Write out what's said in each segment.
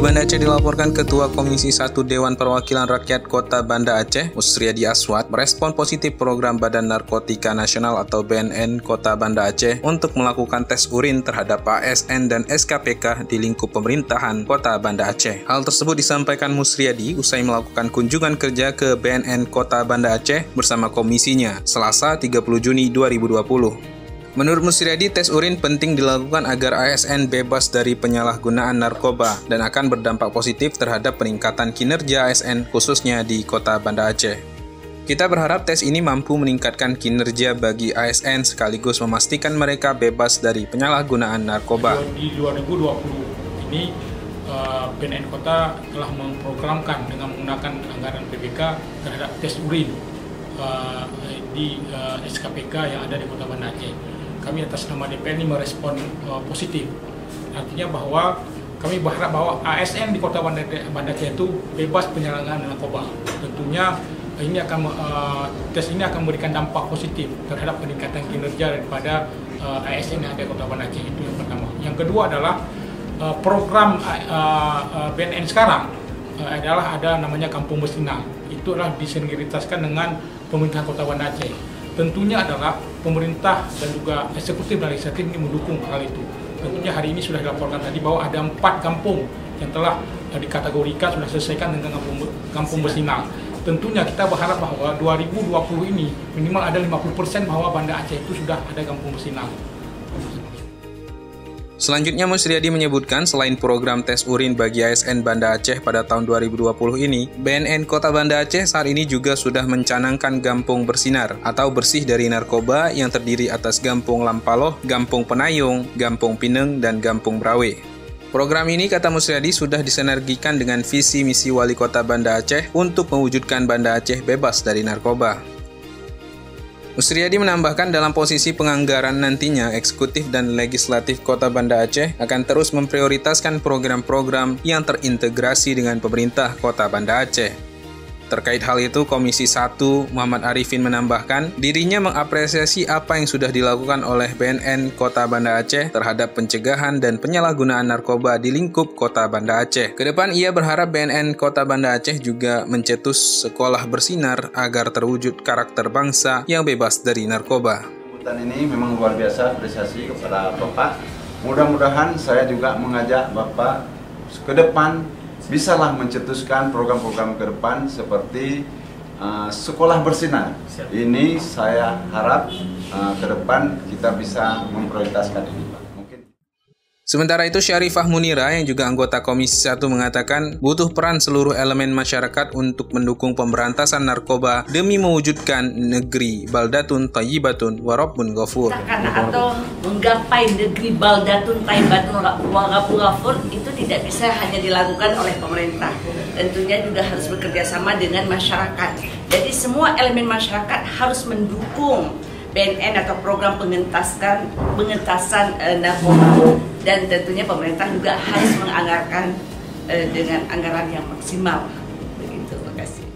Dari Banda Aceh dilaporkan Ketua Komisi 1 Dewan Perwakilan Rakyat Kota Banda Aceh, Musriadi Aswad, merespon positif program Badan Narkotika Nasional atau BNN Kota Banda Aceh untuk melakukan tes urin terhadap ASN dan SKPK di lingkup pemerintahan Kota Banda Aceh. Hal tersebut disampaikan Musriadi usai melakukan kunjungan kerja ke BNN Kota Banda Aceh bersama komisinya, Selasa 30 Juni 2020. Menurut Musriadi, tes urin penting dilakukan agar ASN bebas dari penyalahgunaan narkoba dan akan berdampak positif terhadap peningkatan kinerja ASN khususnya di Kota Banda Aceh. Kita berharap tes ini mampu meningkatkan kinerja bagi ASN sekaligus memastikan mereka bebas dari penyalahgunaan narkoba. Di 2020 ini BNN Kota telah memprogramkan dengan menggunakan anggaran PBK terhadap tes urin di SKPK yang ada di Kota Banda Aceh. Kami atas nama DPR ini merespon positif. Artinya bahwa kami berharap bahwa ASN di Kota Banda Aceh itu bebas penyalahgunaan narkoba. Tentunya ini tes ini akan memberikan dampak positif terhadap peningkatan kinerja daripada ASN yang ada di Kota Banda Aceh. Itu yang pertama. Yang kedua adalah program BNN sekarang adalah ada namanya Kampung Bersinar. Itu adalah disinergitaskan dengan pemerintah Kota Banda Aceh. Tentunya adalah pemerintah dan juga eksekutif dan legislatif ini mendukung hal itu. Tentunya hari ini sudah dilaporkan tadi bahwa ada 4 kampung yang telah dikategorikan sudah selesaikan dengan kampung bersinar. Tentunya kita berharap bahwa 2020 ini minimal ada 50% bahwa Banda Aceh itu sudah ada kampung bersinar. Selanjutnya, Musriadi menyebutkan selain program tes urin bagi ASN Banda Aceh pada tahun 2020 ini, BNN Kota Banda Aceh saat ini juga sudah mencanangkan Gampung Bersinar atau bersih dari narkoba yang terdiri atas Gampung Lampaloh, Gampung Penayung, Gampung Pineng, dan Gampung Brawe. Program ini, kata Musriadi, sudah disinergikan dengan visi misi Wali Kota Banda Aceh untuk mewujudkan Banda Aceh bebas dari narkoba. Musriadi menambahkan dalam posisi penganggaran nantinya, eksekutif dan legislatif Kota Banda Aceh akan terus memprioritaskan program-program yang terintegrasi dengan pemerintah Kota Banda Aceh. Terkait hal itu, Komisi 1 Muhammad Arifin menambahkan dirinya mengapresiasi apa yang sudah dilakukan oleh BNN Kota Banda Aceh terhadap pencegahan dan penyalahgunaan narkoba di lingkup Kota Banda Aceh. Kedepan ia berharap BNN Kota Banda Aceh juga mencetus sekolah bersinar agar terwujud karakter bangsa yang bebas dari narkoba. Sambutan ini memang luar biasa, apresiasi kepada Bapak. Mudah-mudahan saya juga mengajak Bapak ke depan bisalah mencetuskan program-program ke depan seperti sekolah bersinar. Ini saya harap ke depan kita bisa memprioritaskan ini, Pak. Sementara itu, Syarifah Munira yang juga anggota Komisi 1 mengatakan butuh peran seluruh elemen masyarakat untuk mendukung pemberantasan narkoba demi mewujudkan negeri baldatun thayyibatun wa rabbun ghafur. Atau menggapai negeri baldatun thayyibatun wa rabbun ghafur itu tidak bisa hanya dilakukan oleh pemerintah. Tentunya juga harus bekerja sama dengan masyarakat. Jadi semua elemen masyarakat harus mendukung BNN atau program pengentasan narkoba, dan tentunya pemerintah juga harus menganggarkan dengan anggaran yang maksimal. Begitu, terima kasih.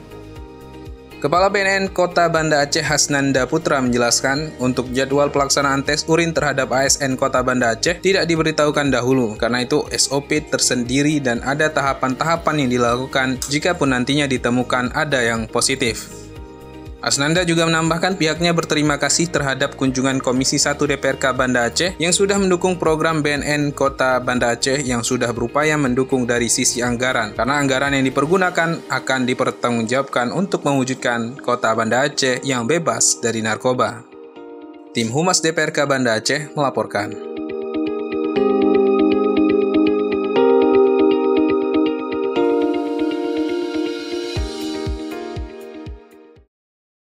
Kepala BNN Kota Banda Aceh Hasnanda Putra menjelaskan untuk jadwal pelaksanaan tes urin terhadap ASN Kota Banda Aceh tidak diberitahukan dahulu, karena itu SOP tersendiri dan ada tahapan-tahapan yang dilakukan jika pun nantinya ditemukan ada yang positif. Hasnanda juga menambahkan pihaknya berterima kasih terhadap kunjungan Komisi 1 DPRK Banda Aceh yang sudah mendukung program BNN Kota Banda Aceh yang sudah berupaya mendukung dari sisi anggaran, karena anggaran yang dipergunakan akan dipertanggungjawabkan untuk mewujudkan Kota Banda Aceh yang bebas dari narkoba. Tim Humas DPRK Banda Aceh melaporkan.